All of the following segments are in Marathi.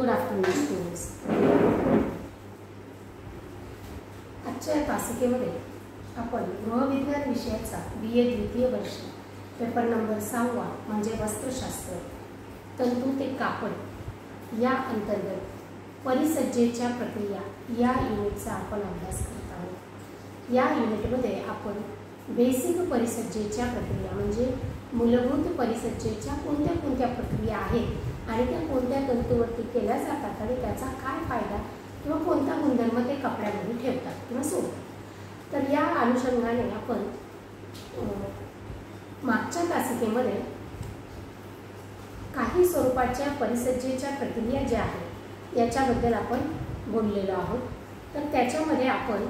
Good afternoon students. आजच्या तासिकेमध्ये आपण गृहविज्ञान विषयाचा BA द्वितीय वर्ष पेपर नंबर 6 म्हणजे वस्त्रशास्त्र तंतू ते कापड या अंतर्गत परिसज्जेच्या प्रक्रिया या युनिटचा आपण अभ्यास करत आहोत. या युनिटमध्ये आपण बेसिक परिसज्जेच्या प्रक्रिया म्हणजे मूलभूत परिसज्जेच्या कोणत्या प्रक्रिया आहेत आणि त्या कोणत्या तंतूवरती केल्या जातात आणि त्याचा काय फायदा किंवा कोणता गुणधर्म ते कपड्यामध्ये ठेवतात किंवा सोडतात. तर या अनुषंगाने आपण मागच्या तासिकेमध्ये काही स्वरूपाच्या परिसज्जेच्या प्रक्रिया ज्या आहेत याच्याबद्दल आपण बोललेलो आहोत. तर त्याच्यामध्ये आपण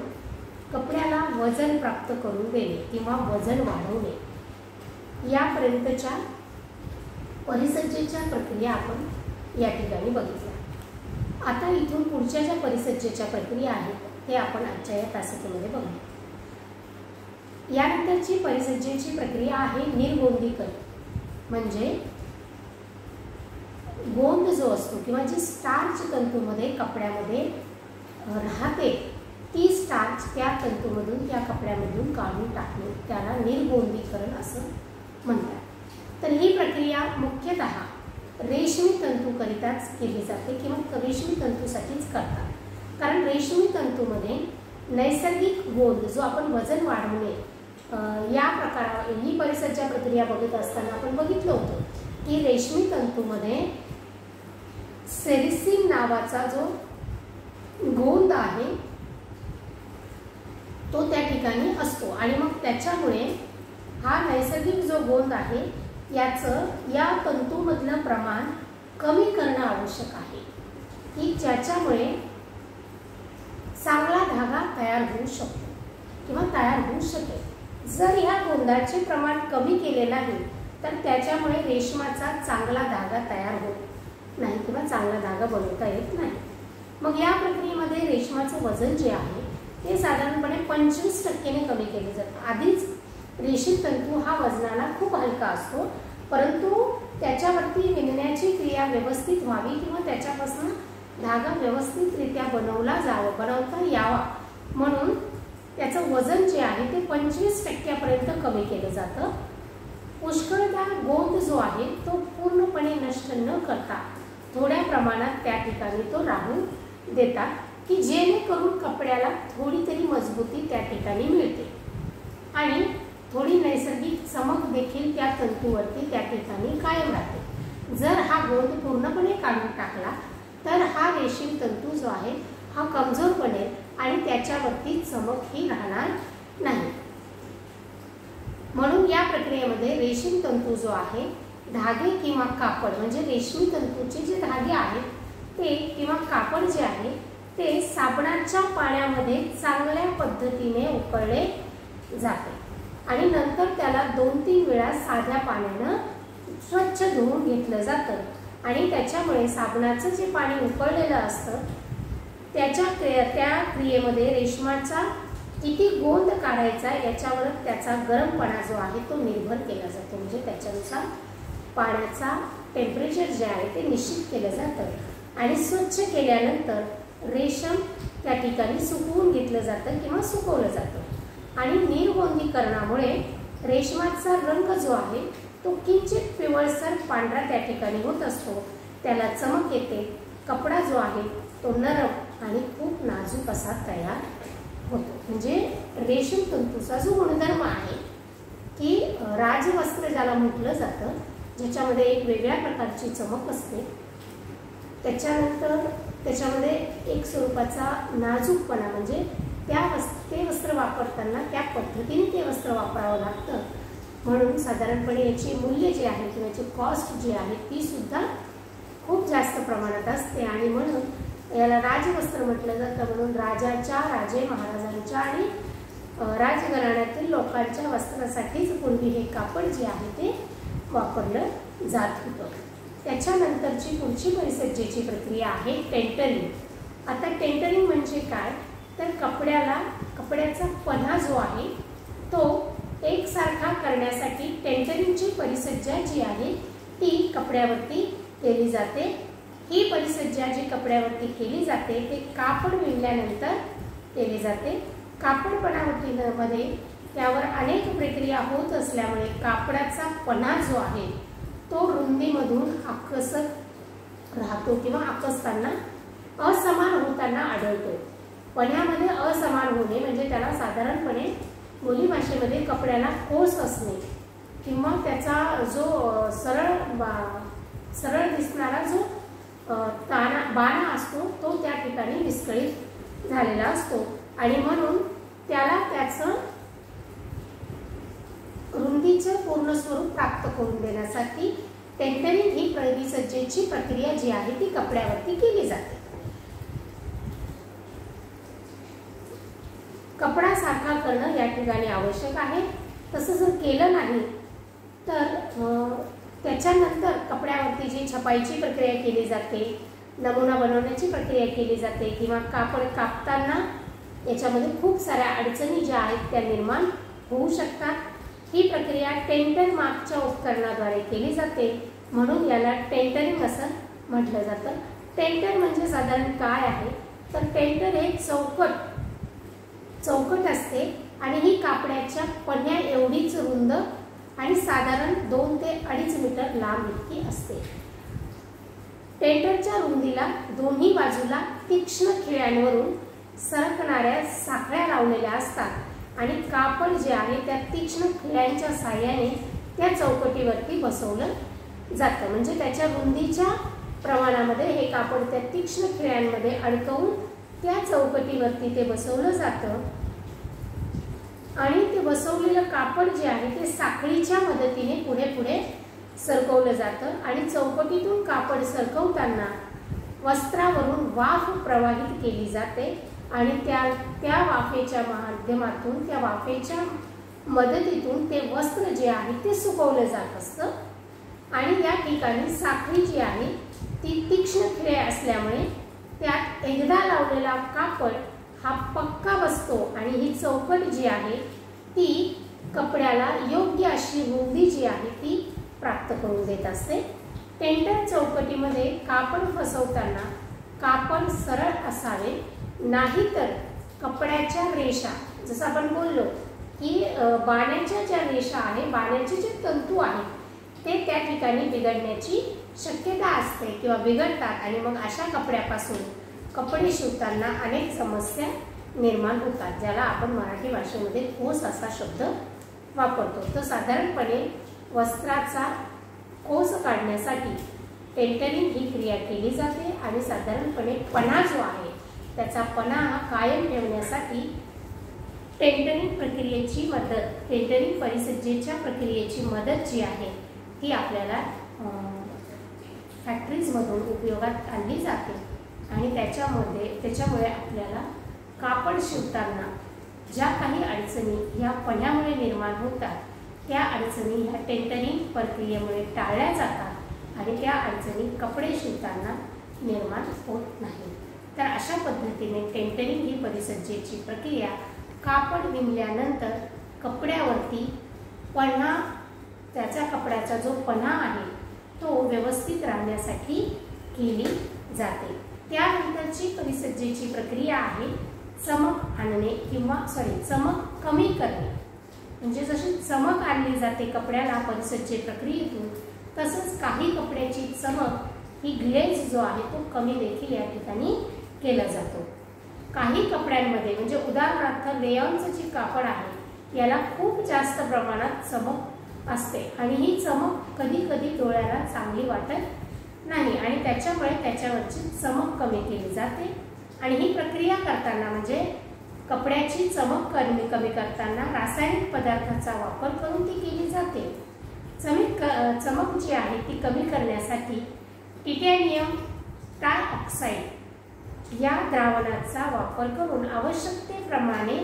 कपड्याला वजन प्राप्त करून देणे किंवा वजन वाढवणे यापर्यंतच्या परिसज्जेच्या प्रक्रिया आपण या ठिकाणी बघितल्या. आता इथून पुढच्या ज्या परिसज्जेच्या प्रक्रिया आहेत ते आपण आजच्या या तासिकेमध्ये बघूया. यानंतरची परिसज्जेची प्रक्रिया आहे निर्गोंदीकरण. म्हणजे गोंद जो असतो किंवा जी स्टार्च तंतूमध्ये कपड्यामध्ये राहते ती स्टार्च त्या तंतूमधून त्या कपड्यामधून काढून टाकणे त्याला निर्गोंदीकरण असं म्हणतात. तर ही प्रक्रिया मुख्यतः रेशमी तंतूकरिताच केली जाते किंवा रेशमी तंतूसाठीच करतात. कारण रेशमी तंतूमध्ये नैसर्गिक गोंद जो आपण वजन वाढवणे या प्रकारा ही परिसज्जा प्रक्रिया बघत असताना आपण बघितलं होतं की रेशमी तंतूमध्ये सेरिसिन नावाचा जो गोंद आहे तो त्या ठिकाणी असतो आणि मग त्याच्यामुळे हा नैसर्गिक जो गोंद आहे याचं या तंतूमधलं प्रमाण कमी करणं आवश्यक आहे की ज्याच्यामुळे चांगला धागा तयार होऊ शकतो किंवा तयार होऊ शकेल. जर ह्या गोंदाचे प्रमाण कमी केले नाही तर त्याच्यामुळे रेशमाचा चांगला धागा तयार होत नाही किंवा चांगला धागा बनवता येत नाही. मग या प्रक्रियेमध्ये रेशमाचं वजन जे आहे ते साधारणपणे 25% कमी केले जातं. आधीच रेशीम तंतू हा वजनाला खूप हलका असतो, परंतु त्याच्यावरती विणण्याची क्रिया व्यवस्थित व्हावी किंवा त्याच्यापासून धागा व्यवस्थितरित्या बनवता यावा म्हणून त्याचं वजन जे आहे ते 25% कमी केलं जातं. पुष्कळदा गोंद जो आहे तो पूर्णपणे नष्ट न करता थोड्या प्रमाणात त्या ठिकाणी तो राहू देतात की जेणेकरून कपड्याला थोडी तरी मजबूती त्या ठिकाणी मिळते आणि थोडी नैसर्गिक चमक देखील त्या तंतूवरती त्या ठिकाणी कायम राहते. जर हा गोंद पूर्णपणे काढून टाकला तर हा रेशीम तंतू जो आहे हा कमजोर बनेल आणि त्याच्यावरती चमक ही राहणार नाही. म्हणून या प्रक्रियेमध्ये रेशीम तंतू जो आहे धागे किंवा कापड म्हणजे रेशमी तंतूचे जे धागे आहेत ते किंवा कापड जे आहे ते साबणाच्या पाण्यामध्ये चांगल्या पद्धतीने उकळले जाते आणि नंतर त्याला 2-3 वेळा साध्या पाण्यानं स्वच्छ धुवून घेतलं जातं आणि त्याच्यामुळे साबणाचं जे पाणी उकळलेलं असतं त्या क्रियेमध्ये रेशमाचा किती गोंद काढायचा याच्यावर त्याचा गरमपणा जो आहे तो निर्भर केला जातो. म्हणजे त्याच्यानुसार पाण्याचा टेम्परेचर जे आहे ते निश्चित केलं जातं आणि स्वच्छ केल्यानंतर रेशम त्या ठिकाणी सुकवून घेतलं जातं किंवा सुकवलं जातं आणि निर्गोंदीकरणामुळे रेशमाचा रंग जो आहे तो किंचित पिवळसर पांढरा त्या ठिकाणी होत असतो. त्याला चमक येते. कपडा जो आहे तो नरम आणि खूप नाजूक असा तयार होतो. म्हणजे रेशीम तंतूचा जो गुणधर्म आहे की राजवस्त्र ज्याला म्हटलं जातं ज्याच्यामध्ये एक वेगळ्या प्रकारची चमक असते, त्याच्यानंतर त्याच्यामध्ये एक स्वरूपाचा नाजूकपणा म्हणजे ते वस्त्र वापरताना त्या पद्धतीने ते वस्त्र वापरावं लागतं. म्हणून साधारणपणे याची मूल्य जे आहे किंवा याची कॉस्ट जी आहे ती सुद्धा खूप जास्त प्रमाणात असते आणि म्हणून याला राजवस्त्र म्हटलं जातं. म्हणून राजे महाराजांच्या आणि राजघराण्यातील लोकांच्या वस्त्रासाठीच पूर्वी हे कापड जे आहे ते वापरलं जात होतं. त्याच्यानंतरची पुढची परिसज्जेची प्रक्रिया आहे टेंटरिंग. आता टेंटरिंग म्हणजे काय तर कपड्याचा पन्हा जो आहे तो एकसारखा करण्यासाठी टेंटरिंगची परिसज्जा जी आहे ती कपड्यावरती केली जाते ही परिसज्जा जी कपड्यावरती केली जाते ते कापड विणल्यानंतर केली जाते। कापड बनावटीमध्ये त्यावर अनेक प्रक्रिया होत असल्यामुळे कापडाचा पणा जो आहे तो रुंदीमधून आकसत राहतो किंवा आकसताना असमान होताना आढळतो। पण्यामध्ये असमान होणे म्हणजे त्याला साधारणपणे बोलीभाषेमध्ये कपड्याला कोस असणे किंवा त्याचा जो सरळ दिसणारा जो बाणा असतो तो त्या ठिकाणी विस्कळीत झालेला असतो आणि म्हणून त्याला त्याचं रुंदीचं पूर्ण स्वरूप प्राप्त करून देण्यासाठी टेंटरिंग ही परिसज्जेची प्रक्रिया जी आहे ती कपड्यावरती केली जाते। कपडा सारखा करणं या ठिकाणी आवश्यक आहे। तसं जर केलं नाही तर त्याच्यानंतर कपड्यावरती जी छपाईची प्रक्रिया केली जाते, नमुना बनवण्याची प्रक्रिया केली जाते किंवा कापड कापताना याच्यामध्ये खूप साऱ्या अडचणी ज्या आहेत त्या निर्माण होऊ शकतात। ही प्रक्रिया टेंटर मार्कच्या उपकरणाद्वारे केली जाते म्हणून याला टेंटरिंग असं म्हटलं जातं। टेंटर म्हणजे साधारण काय आहे तर टेंटर हे चौकट असते आणि ही कापडाच्या पण्या एवढीच रुंद आणि साधारण 2 ते 2.5 मीटर लांब इतकी असते। टेंटरच्या रुंदीला दोन्ही बाजूला तीक्ष्ण खिळ्यांवरून सरकणाऱ्या साखळ्या लावलेल्या असतात आणि कापड जे आहे त्या तीक्ष्ण खिळ्यांच्या साहाय्याने त्या चौकटीवरती बसवलं जातं। म्हणजे त्याच्या रुंदीच्या प्रमाणामध्ये हे कापड त्या तीक्ष्ण खिळ्यांमध्ये अडकवून त्या चौकटीवरती ते बसवलं जातं आणि ते बसवलेलं कापड जे आहे ते साखळीच्या मदतीने पुढे पुढे सरकवलं जातं आणि चौकटीतून कापड सरकवताना वस्त्रावरून वाफ प्रवाहित केली जाते आणि त्या वाफेच्या माध्यमातून त्या वाफेच्या मदतीतून ते वस्त्र जे आहे ते सुकवलं जात असतं आणि या ठिकाणी साखळी जी आहे ती तीक्ष्ण खिळे असल्यामुळे त्यात एकदा लावलेला कापड हा पक्का बसतो आणि ही चौकट जी आहे ती कपड्याला योग्य अशी रुंदी जी आहे ती प्राप्त करून देत असते। टेंटर चौकटीमध्ये कापड फसवताना कापड सरळ असावे, नाहीतर कपड्याच्या रेषा जसं आपण बोललो की बाण्याच्या ज्या रेषा आहे, बाण्याचे जे तंतू आहेत ते त्या ठिकाणी बिघडण्याची शक्यता असते किंवा बिघडतात आणि मग अशा कपड्यापासून कपडे शिवताना अनेक समस्या निर्माण होतात, ज्याला आपण मराठी भाषेमध्ये कोस असा शब्द वापरतो। तर साधारणपणे वस्त्राचा कोस काढण्यासाठी टेंटरिंग ही क्रिया केली जाते आणि साधारणपणे पणा जो आहे त्याचा पणा हा कायम ठेवण्यासाठी टेंटरिंग प्रक्रियेची मदत, टेंटरिंग परिसज्जेच्या प्रक्रियेची मदत जी आहे ती आपल्याला फॅक्टरीजमधून उपयोगात आणली जाते आणि त्याच्यामुळे आपल्याला कापड शिवताना ज्या काही अडचणी ह्या पण्यामुळे निर्माण होतात त्या अडचणी ह्या टेंटरिंग प्रक्रियेमुळे टाळल्या जातात आणि त्या अडचणी कपडे शिवताना निर्माण होत नाही। तर अशा पद्धतीने टेंटरिंग ही परिसज्जेची प्रक्रिया कापड विणल्यानंतर कपड्यावरती पणा, त्याच्या कपड्याचा जो पणा आहे तो व्यवस्थित राहण्यासाठी केली जाते। त्यानंतरची परिसज्जेची प्रक्रिया आहे चमक आणणे किंवा चमक कमी करणे। म्हणजे जशी चमक आणली जाते कपड्याला परिसज्जे प्रक्रियेतून तसंच काही कपड्याची चमक ही ग्लेज जो आहे तो कमी देखील या ठिकाणी केला जातो। काही कपड्यांमध्ये म्हणजे उदाहरणार्थ रेयॉनचं जे कापड आहे याला खूप जास्त प्रमाणात चमक असते आणि ही चमक कधी कधी डोळ्याला चांगली वाटत नाही आणि त्याच्यामुळे त्याच्यावरची चमक कमी केली जाते आणि ही प्रक्रिया करताना म्हणजे कपड्याची चमक कमी करताना रासायनिक पदार्थाचा वापर करून ती केली जाते। चमक जी आहे ती कमी करण्यासाठी टिटॅनियम ट्रायऑक्साइड या द्रावणाचा वापर करून आवश्यकतेप्रमाणे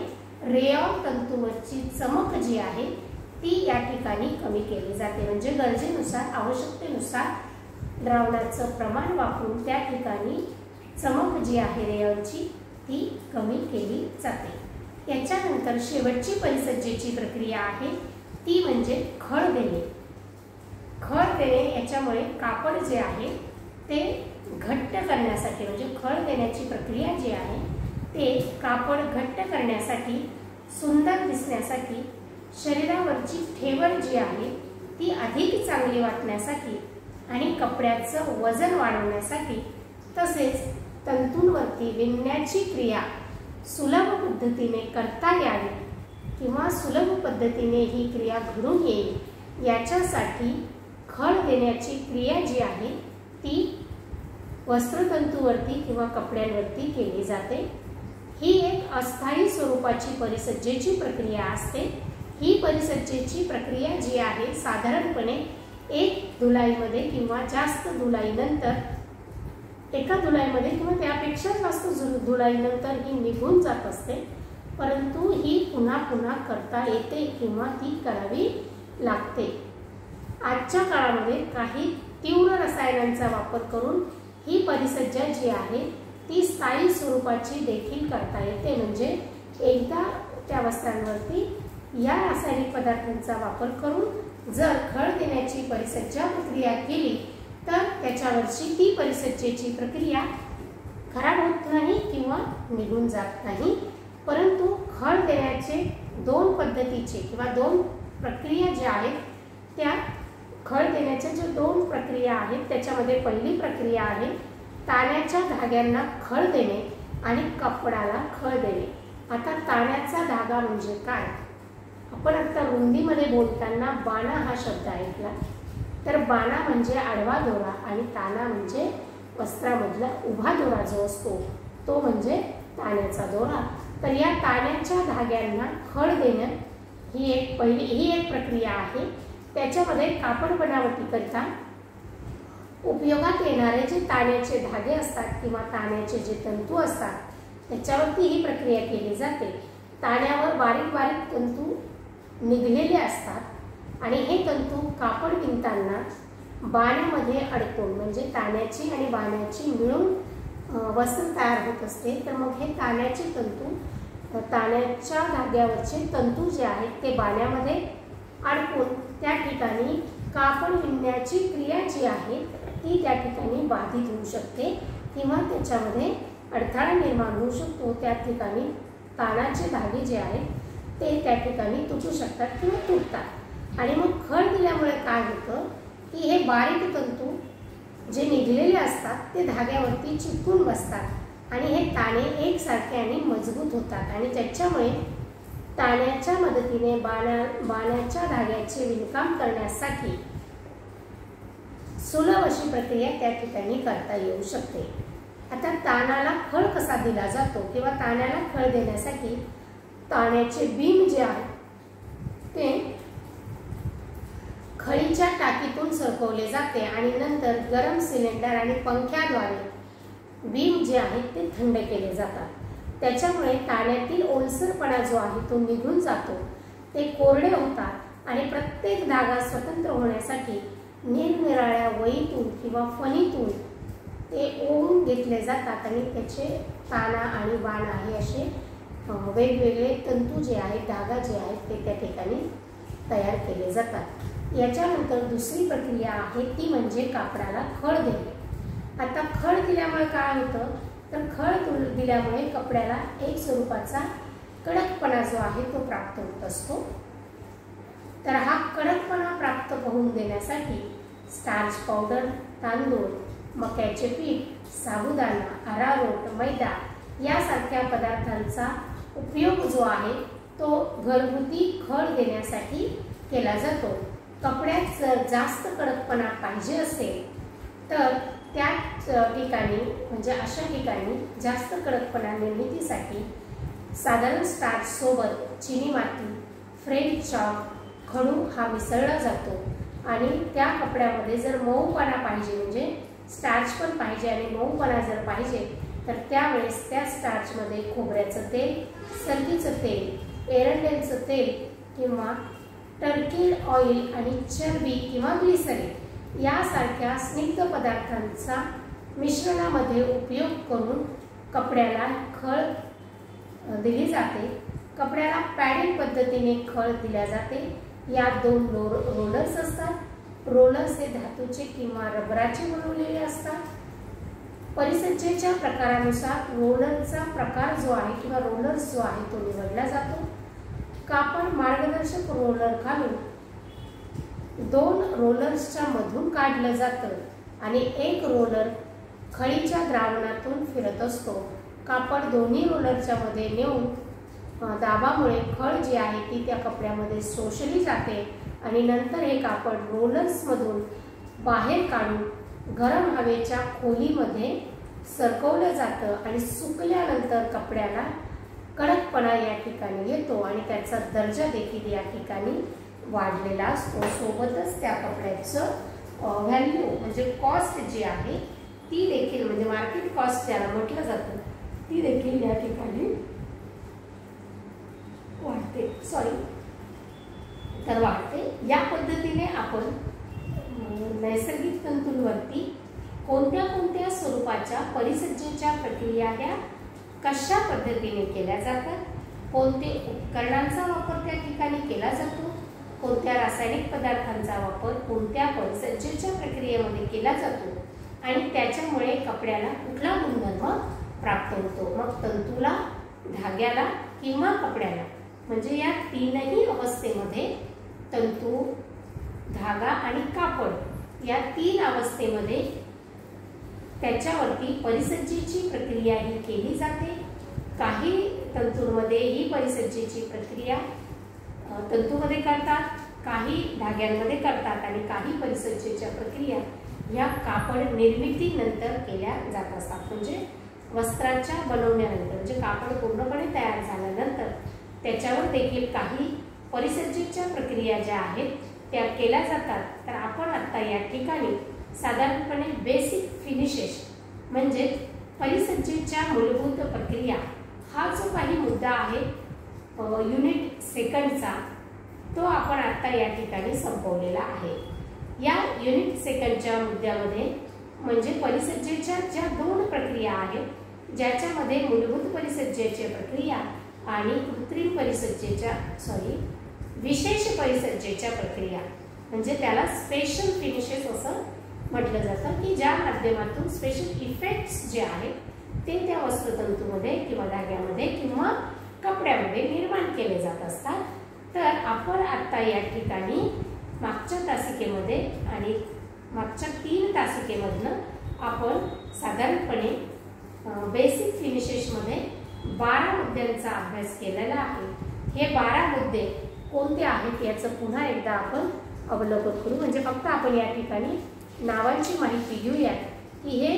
रेयॉन तंतूवरची चमक जी आहे ती या ठिकाणी कमी केली जाते। म्हणजे गरजेनुसार, आवश्यकतेनुसार द्रावणाचं प्रमाण वापरून त्या ठिकाणी चमक जी आहे रेयॉनची ती कमी केली जाते। याच्यानंतर शेवटची परिसज्जेची प्रक्रिया आहे ती म्हणजे खड देणे। खड देणे याच्यामुळे कापड जे आहे ते घट्ट करण्यासाठी म्हणजे खळ देण्याची प्रक्रिया जी आहे ते कापड घट्ट करण्यासाठी, सुंदर दिसण्यासाठी, शरीरावरची ठेवण जी आहे ती अधिक चांगली वाटण्यासाठी आणि कपड्याचं वजन वाढवण्यासाठी, तसेच तंतूंवरती विणण्याची क्रिया सुलभ पद्धतीने करता यावी किंवा सुलभ पद्धतीने ही क्रिया घडून येईल याच्यासाठी खळ देण्याची क्रिया जी आहे ती वस्त्रतंतूवरती किंवा कपड्यांवरती केली जाते। ही एक अस्थायी स्वरूपाची परिसज्जेची प्रक्रिया असते। ही परिसज्जेची प्रक्रिया जी आहे साधारणपणे एक धुलाईमध्ये किंवा जास्त धुलाईनंतर, एका धुलाईमध्ये किंवा त्यापेक्षा जास्त धुलाईनंतर ही निघून जात असते, परंतु ही पुन्हा पुन्हा करता येते किंवा ती करावी लागते। आजच्या काळामध्ये काही तीव्र रसायनांचा वापर करून ही परिसज्जा जी आहे ती स्थायी स्वरूपाची देखील करता येते, म्हणजे एकदा त्या वस्त्रांवरती या रासायनिक पदार्थांचा वापर करून जर खळ देण्याची परिसज्जा प्रक्रिया केली तर त्याच्यावरची ती परिसज्जेची प्रक्रिया खराब होत नाही किंवा निघून जात नाही। परंतु खळ देण्याचे दोन पद्धतीचे किंवा दोन प्रक्रिया ज्या आहेत त्या खळ देण्याच्या ज्या दोन प्रक्रिया आहेत त्याच्यामध्ये पहिली प्रक्रिया आहे ताण्याच्या धाग्यांना खळ देणे आणि कपडाला खळ देणे। आता ताण्याचा धागा म्हणजे काय? आपण आता रुंदीमध्ये बोलताना बाणा हा शब्द ऐकला, तर बाणा म्हणजे आडवा दोरा आणि ताना म्हणजे वस्त्रामधला उभा दोरा जो असतो तो म्हणजे ताण्याचा दोरा। तर या ताण्याच्या धाग्यांना खळ देणं ही एक प्रक्रिया आहे। त्याच्यामध्ये कापड बनावटीकरिता उपयोगात येणारे जे ताण्याचे धागे असतात किंवा ताण्याचे जे तंतू असतात त्याच्यावरती ही प्रक्रिया केली जाते। ताण्यावर बारीक बारीक तंतू निघलेले असतात आणि हे तंतू कापड विणताना बाण्यामध्ये अडकून म्हणजे ताण्याची आणि बाण्याची मिळून वस्त्र तयार होत असते। तर मग हे ताण्याचे तंतू, ताण्याच्या धाग्यावरचे तंतू जे आहेत ते बाण्यामध्ये अडकून त्या ठिकाणी कापड विणण्याची क्रिया जी आहे ती त्या ठिकाणी बाधित होऊ शकते किंवा त्याच्यामध्ये अडथळा निर्माण होऊ शकतो। त्या ठिकाणी ताणाचे धागे जे आहेत ते त्या ठिकाणी तुटू शकतात किंवा तुटतात आणि मग खळ दिल्यामुळे काय होतं की हे बारीक तंतू जे निघलेले असतात ते धाग्यावरती चिपकून बसतात आणि हे ताणे एकसारखे आणि मजबूत होतात आणि त्याच्यामुळे ताण्याच्या मदतीने बाण्याच्या धाग्याचे विणकाम करण्यासाठी सुलभ अशी प्रक्रिया त्या ठिकाणी करता येऊ शकते। आता ताणाला खळ कसा दिला जातो किंवा ताण्याला खळ देण्यासाठी ताण्याचे बीम जे आहेत ते खळीच्या टाकीतून सरकवले जाते आणि नंतर गरम सिलेंडर आणि पंख्याद्वारे बीम जे आहेत ते थंड केले जातात। त्याच्यामुळे ताण्यातील ओलसरपणा जो आहे तो निघून जातो, ते कोरडे होतात आणि प्रत्येक धागा स्वतंत्र होण्यासाठी निरनिराळ्या वहीतून किंवा फणीतून ते ओवून घेतले जातात आणि त्याचे ताना आणि बाणा हे असे वेगवेगळे तंतू जे आहेत, धागा जे आहेत ते त्या ठिकाणी तयार केले जातात। याच्यानंतर दुसरी प्रक्रिया आहे ती म्हणजे कापडाला खळ देणे। आता खळ दिल्यामुळे काय होतं तर खळ दिल्यामुळे कपड्याला एक स्वरूपाचा कडकपणा जो आहे तो प्राप्त होत असतो। तर हा कडकपणा प्राप्त होऊन देण्यासाठी स्टार्च पावडर, तांदूळ, मक्याचे पीठ, साबुदाणा, अरारोट, मैदा यासारख्या पदार्थांचा उपयोग जो आहे तो घरगुती खळ देण्यासाठी केला जातो। कपड्यात जर जास्त कडकपणा पाहिजे असेल तर त्या ठिकाणी म्हणजे अशा ठिकाणी जास्त कडकपणा निर्मितीसाठी साधारण स्टार्च सोबत चिनी माती, फ्रेंच चॉक, खडू हा मिसळला जातो आणि त्या कपड्यामध्ये जर मऊपणा पाहिजे म्हणजे स्टार्च पण पाहिजे आणि मऊपणा जर पाहिजे तर त्यावेळेस त्या स्टार्चमध्ये खोबऱ्याचं तेल, सरकीचं तेल, एरंडेलचं तेल किंवा टर्की ऑइल आणि चरबी किंवा ग्लिसरीन यासारख्या स्निग्ध पदार्थांचा मिश्रणामध्ये उपयोग करून कपड्याला खळ दिली जाते। कपड्याला पॅडिंग पद्धतीने खळ दिल्या जाते। यात दोन रोलर्स असतात। रोलर्स हे धातूचे किंवा रबराचे बनवलेले असतात परिसज्जेच्या प्रकारानुसार रोलरचा प्रकार जो आहे किंवा रोलर्स जो आहे तो निवडला जातो। कापड मार्गदर्शक रोलर घालून 2 रोलर्सच्या मधून काढलं जातं आणि एक रोलर खळीच्या द्रावणातून फिरत असतो। कापड दोन्ही रोलरच्या मध्ये नेऊन दाबामुळे खळ जी आहे ती त्या कपड्यामध्ये शोषली जाते आणि नंतर हे कापड रोलर्स मधून बाहेर काढून गरम हवेच्या खोलीमध्ये सरकवलं जातं आणि सुकल्यानंतर कपड्याला कडकपणा या ठिकाणी येतो आणि त्याचा दर्जा देखील या ठिकाणी वाढलेला असतो। सोबतच त्या कपड्याचं व्हॅल्यू म्हणजे कॉस्ट जी आहे ती देखील म्हणजे मार्केट कॉस्ट ज्याला म्हटलं जातं ती देखील या ठिकाणी वाढते तर वाढते। या पद्धतीने आपण नैसर्गिक तंतूंवरती कोणत्या कोणत्या स्वरूपाच्या परिसज्जेच्या प्रक्रिया ह्या कशा पद्धतीने केल्या जातात, कोणते उपकरणांचा वापर त्या ठिकाणी केला जातो, कोणत्या रासायनिक पदार्थांचा वापर कोणत्या परिसज्जेच्या प्रक्रियेमध्ये केला जातो आणि त्याच्यामुळे कपड्याला कुठला गुणधर्म प्राप्त होतो। मग तंतूला, धाग्याला किंवा कपड्याला म्हणजे या तीनही अवस्थेमध्ये तंतू, धागा आणि कापड या 3 अवस्थेमध्ये त्याच्यावरती परिसज्जेची प्रक्रिया ही केली जाते। काही तंतूंमध्ये ही परिसज्जेची प्रक्रिया तंतूमध्ये करतात, काही धाग्यांमध्ये करतात आणि काही परिसज्जेच्या प्रक्रिया या कापड निर्मितीनंतर केल्या जात असतात। म्हणजे वस्त्राच्या बनवण्यानंतर म्हणजे कापड पूर्णपणे तयार झाल्यानंतर त्याच्यावर देखील काही परिसज्जेच्या प्रक्रिया ज्या आहेत त्या केल्या जातात। तर आपण आता या ठिकाणी साधारणपणे बेसिक फिनिशेस म्हणजे परिसज्जेच्या मूलभूत प्रक्रिया हा जो काही मुद्दा आहे युनिट सेकंडचा तो आपण आता या ठिकाणी संपवलेला आहे। या युनिट सेकंडच्या मुद्द्यामध्ये म्हणजे परिसज्जेच्या ज्या 2 प्रक्रिया आहेत ज्याच्यामध्ये मूलभूत परिसज्जेची प्रक्रिया आणि कृत्रिम परिसज्जेच्या विशेष परिसज्जेच्या प्रक्रिया म्हणजे त्याला स्पेशल फिनिशेस असं म्हटलं जातं की ज्या माध्यमातून स्पेशल इफेक्ट्स जे आहेत ते त्या वस्त्रतंतूमध्ये किंवा धाग्यामध्ये किंवा कपड्यामध्ये निर्माण केले जात असतात। तर आपण आता या ठिकाणी मागच्या तासिकेमध्ये आणि मागच्या 3 तासिकेमधनं आपण साधारणपणे बेसिक फिनिशेसमध्ये 12 मुद्द्यांचा अभ्यास केलेला आहे। हे 12 मुद्दे कोणते आहेत याचं पुन्हा एकदा आपण अवलोकन करू। म्हणजे फक्त आपण या ठिकाणी नावांची माहिती घेऊया की हे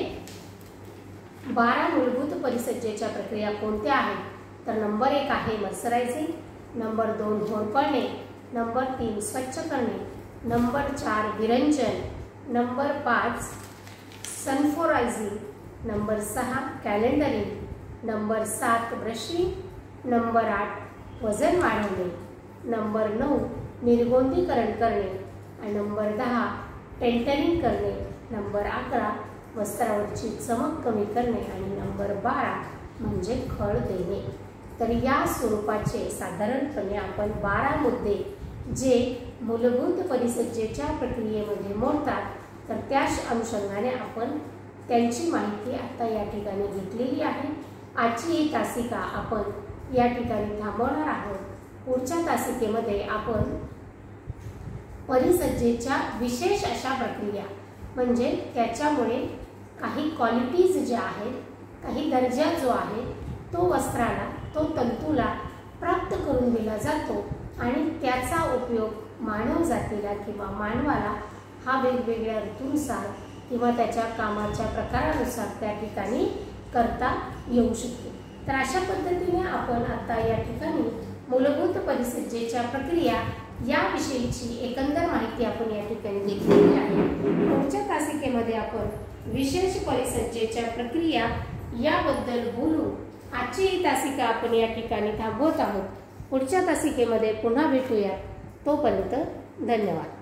12 मूलभूत परिसज्जेच्या प्रक्रिया कोणत्या आहेत। तर नंबर 1 आहे मर्सरायझिंग, नंबर 2 होरपळणे, नंबर 3 स्वच्छ करणे, नंबर 4 विरंजन, number 5 sanforizing, number 6 calendering, number 7 brushing, number 8 वजन वाढवणे, नंबर 9 निर्गोंदीकरण करणे आणि नंबर 10 टेंटरिंग करणे, नंबर 11 वस्त्रावरची चमक कमी करणे आणि नंबर 12 म्हणजे खळ देणे। तर या स्वरूपाचे साधारणपणे आपण 12 मुद्दे जे मूलभूत परिसज्जेच्या प्रक्रियेमध्ये मोडतात तर त्याच अनुषंगाने आपण त्यांची माहिती आता या ठिकाणी घेतलेली आहे। आजची ही तासिका आपण या ठिकाणी थांबवणार आहोत। पुढच्या तासिकेमध्ये आपण परिसज्जेच्या विशेष अशा प्रक्रिया म्हणजे त्याच्यामुळे काही क्वालिटीज ज्या आहेत, काही दर्जा जो आहे तो वस्त्राला, तो तंतूला प्राप्त करून दिला जातो आणि त्याचा उपयोग मानव जातीला किंवा मानवाला हा वेगवेगळ्या ऋतूनुसार किंवा त्याच्या कामाच्या प्रकारानुसार त्या ठिकाणी करता येऊ शकतो। तर अशा पद्धतीने आपण आता या ठिकाणी मूलभूत परिसज्जेच्या प्रक्रिया याविषयीची एकंदर माहिती आपण या ठिकाणी घेतलेली आहे। पुढच्या तासिकेमध्ये आपण विशेष परिसज्जेच्या प्रक्रिया याबद्दल बोलू। आजची ही तासिका आपण या ठिकाणी थांबवत आहोत। पुढच्या तासिकेमध्ये पुन्हा भेटूया। तोपर्यंत धन्यवाद।